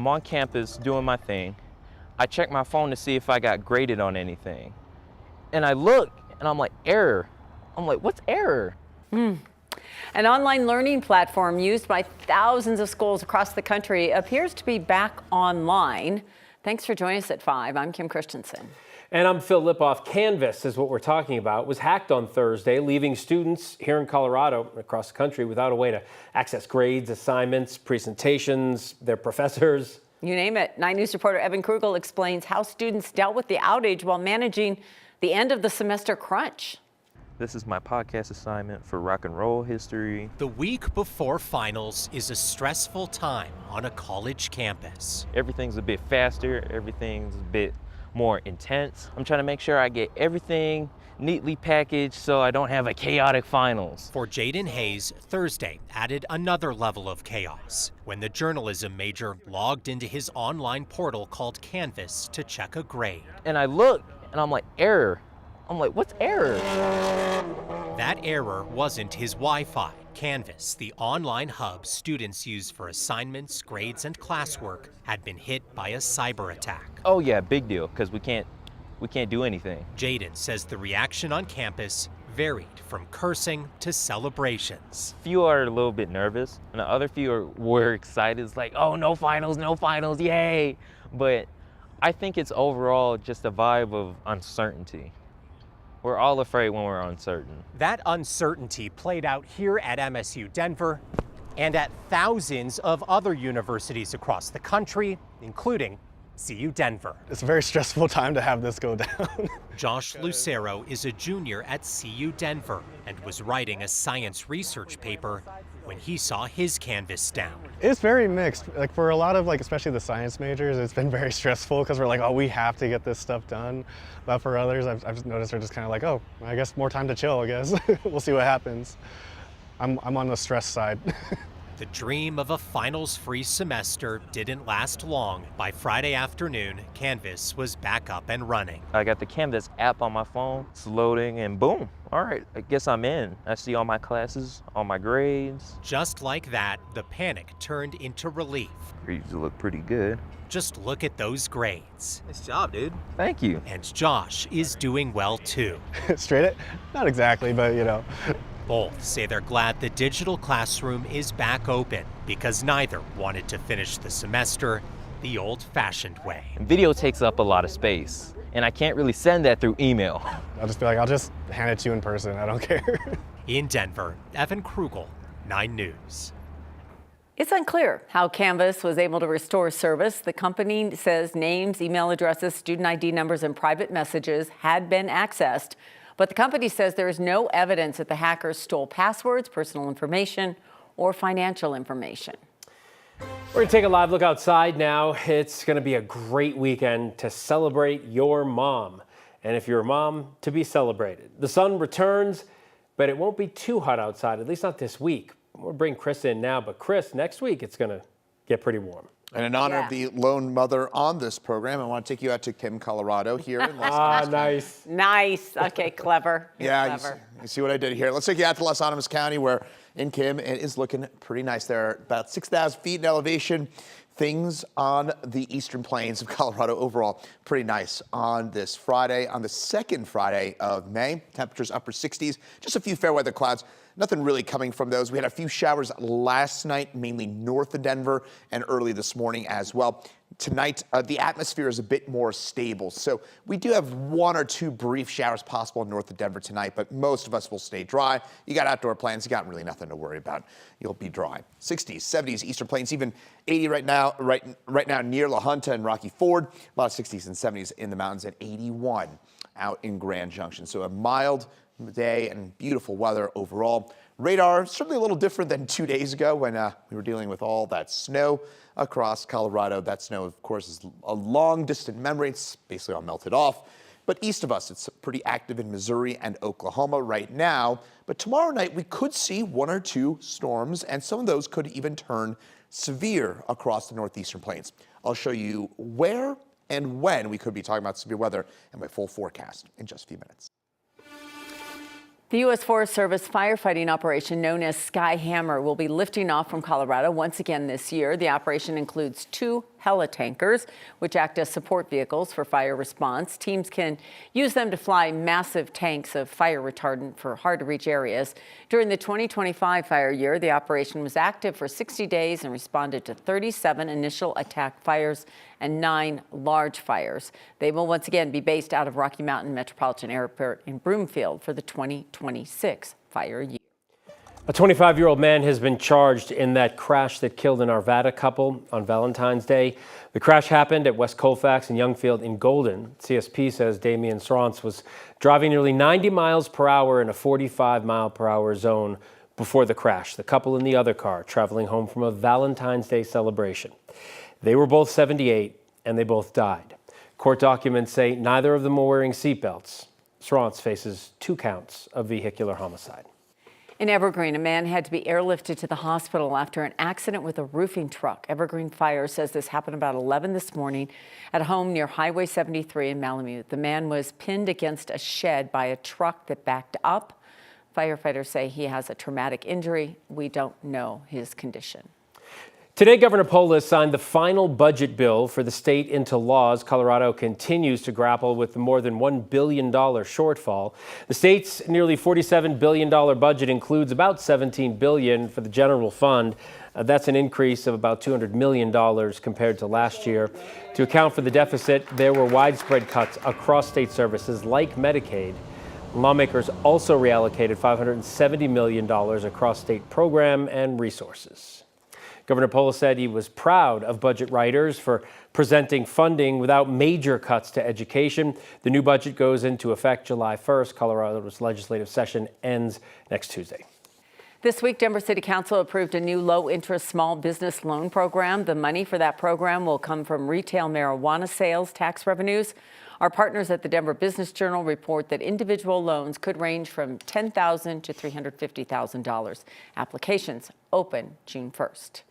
I'm on campus doing my thing. I check my phone to see if I got graded on anything. And I look and I'm like, error. I'm like, what's error? An online learning platform used by thousands of schools across the country appears to be back online. Thanks for joining us at 5. I'm Kim Christensen. And I'm Phil Lipoff. Canvas is what we're talking about. It was hacked on Thursday, leaving students here in Colorado and across the country without a way to access grades, assignments, presentations, their professors. You name it. 9 News reporter Evan Krugel explains how students dealt with the outage while managing the end of the semester crunch. This is my podcast assignment for rock and roll history. The week before finals is a stressful time on a college campus. Everything's a bit faster, everything's a bit more intense. I'm trying to make sure I get everything neatly packaged so I don't have a chaotic finals. For Jaden Hayes, Thursday added another level of chaos when the journalism major logged into his online portal called Canvas to check a grade. And I look and I'm like, error. I'm like, what's error? That error wasn't his Wi-Fi. Canvas, the online hub students use for assignments, grades, and classwork, had been hit by a cyber attack. Oh yeah, big deal, because we can't do anything. Jaden says the reaction on campus varied from cursing to celebrations. Few are a little bit nervous, and the other few were excited. It's like, oh, no finals, yay! But I think it's overall just a vibe of uncertainty. We're all afraid when we're uncertain. That uncertainty played out here at MSU Denver and at thousands of other universities across the country, including CU Denver. It's a very stressful time to have this go down. Josh Lucero is a junior at CU Denver and was writing a science research paper when he saw his Canvas down. It's very mixed. Like for a lot of especially the science majors, it's been very stressful because we're like, oh, we have to get this stuff done. But for others, I've just noticed they're just kind of like, oh, I guess more time to chill, I guess. We'll see what happens. I'm on the stress side. The dream of a finals-free semester didn't last long. By Friday afternoon, Canvas was back up and running. I got the Canvas app on my phone, it's loading, and boom. All right, I guess I'm in. I see all my classes, all my grades. Just like that, the panic turned into relief. Grades look pretty good. Just look at those grades. Nice job, dude. Thank you. And Josh is doing well too. Straight it? Not exactly, but you know. Both say they're glad the digital classroom is back open because neither wanted to finish the semester the old-fashioned way. Video takes up a lot of space, and I can't really send that through email. I'll just be like, I'll just hand it to you in person. I don't care. In Denver, Evan Krugel, 9 News. It's unclear how Canvas was able to restore service. The company says names, email addresses, student ID numbers, and private messages had been accessed. But the company says there is no evidence that the hackers stole passwords, personal information, or financial information. We're going to take a live look outside now. It's going to be a great weekend to celebrate your mom. And if you're a mom, to be celebrated. The sun returns, but it won't be too hot outside, at least not this week. We'll bring Chris in now, but Chris, next week it's going to get pretty warm. And in honor of the lone mother on this program, I want to take you out to Kim, Colorado here in Los Angeles. Nice. Nice. Okay, clever. Yeah, clever. You see what I did here. Let's take you out to Los Angeles County, where in Kim it is looking pretty nice there. About 6,000 feet in elevation. Things on the eastern plains of Colorado overall pretty nice on this Friday, on the second Friday of May. Temperatures upper 60s, just a few fair weather clouds. Nothing really coming from those. We had a few showers last night, mainly north of Denver, and early this morning as well. Tonight, the atmosphere is a bit more stable, so we do have 1 or 2 brief showers possible north of Denver tonight, but most of us will stay dry. You got outdoor plans, you got really nothing to worry about. You'll be dry. 60s, 70s, eastern plains, even 80 right now near La Junta and Rocky Ford. A lot of 60s and 70s in the mountains, at 81 out in Grand Junction. So a mild day and beautiful weather overall. Radar, certainly a little different than 2 days ago when we were dealing with all that snow across Colorado. That snow, of course, is a long distant memory. It's basically all melted off. But east of us, it's pretty active in Missouri and Oklahoma right now. But tomorrow night, we could see 1 or 2 storms, and some of those could even turn severe across the northeastern plains. I'll show you where and when we could be talking about severe weather and my full forecast in just a few minutes. The U.S. Forest Service firefighting operation known as Sky Hammer will be lifting off from Colorado once again this year. The operation includes 2 tankers, which act as support vehicles for fire response. Teams can use them to fly massive tanks of fire retardant for hard-to-reach areas. During the 2025 fire year, the operation was active for 60 days and responded to 37 initial attack fires and 9 large fires. They will once again be based out of Rocky Mountain Metropolitan Airport in Broomfield for the 2026 fire year. A 25-year-old man has been charged in that crash that killed an Arvada couple on Valentine's Day. The crash happened at West Colfax and Youngfield in Golden. CSP says Damian Srance was driving nearly 90 miles per hour in a 45-mile-per-hour zone before the crash. The couple in the other car traveling home from a Valentine's Day celebration. They were both 78 and they both died. Court documents say neither of them were wearing seatbelts. Srance faces 2 counts of vehicular homicide. In Evergreen, a man had to be airlifted to the hospital after an accident with a roofing truck. Evergreen Fire says this happened about 11 this morning at a home near Highway 73 in Malamute. The man was pinned against a shed by a truck that backed up. Firefighters say he has a traumatic injury. We don't know his condition. Today, Governor Polis signed the final budget bill for the state into law as Colorado continues to grapple with the more than $1 billion shortfall. The state's nearly $47 billion budget includes about $17 billion for the general fund. That's an increase of about $200 million compared to last year. To account for the deficit, there were widespread cuts across state services like Medicaid. Lawmakers also reallocated $570 million across state program and resources. Governor Polis said he was proud of budget writers for presenting funding without major cuts to education. The new budget goes into effect July 1st. Colorado's legislative session ends next Tuesday. This week, Denver City Council approved a new low-interest small business loan program. The money for that program will come from retail marijuana sales tax revenues. Our partners at the Denver Business Journal report that individual loans could range from $10,000 to $350,000. Applications open June 1st.